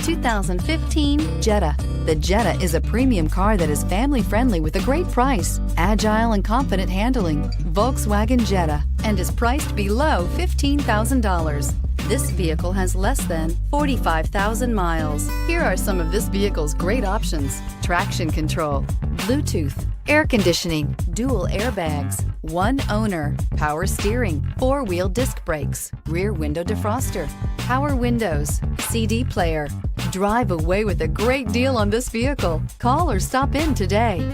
2015 Jetta. The Jetta is a premium car that is family-friendly with a great price, agile and confident handling. Volkswagen Jetta, and is priced below $15,000. This vehicle has less than 45,000 miles. Here are some of this vehicle's great options: traction control, Bluetooth, air conditioning, dual airbags, one owner, power steering, four-wheel disc brakes, rear window defroster, power windows, CD player. Drive away with a great deal on this vehicle. Call or stop in today.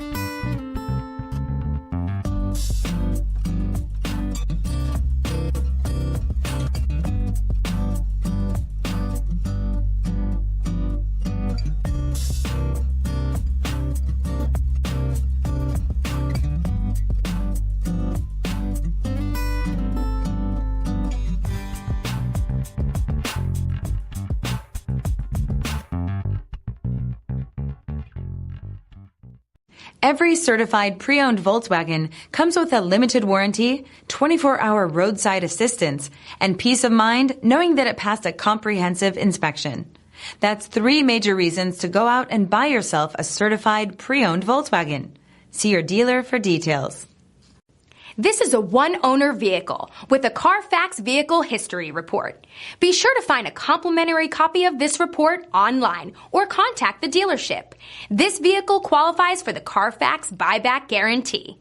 Every certified pre-owned Volkswagen comes with a limited warranty, 24-hour roadside assistance, and peace of mind knowing that it passed a comprehensive inspection. That's 3 major reasons to go out and buy yourself a certified pre-owned Volkswagen. See your dealer for details. This is a one-owner vehicle with a Carfax Vehicle History Report. Be sure to find a complimentary copy of this report online or contact the dealership. This vehicle qualifies for the Carfax Buyback Guarantee.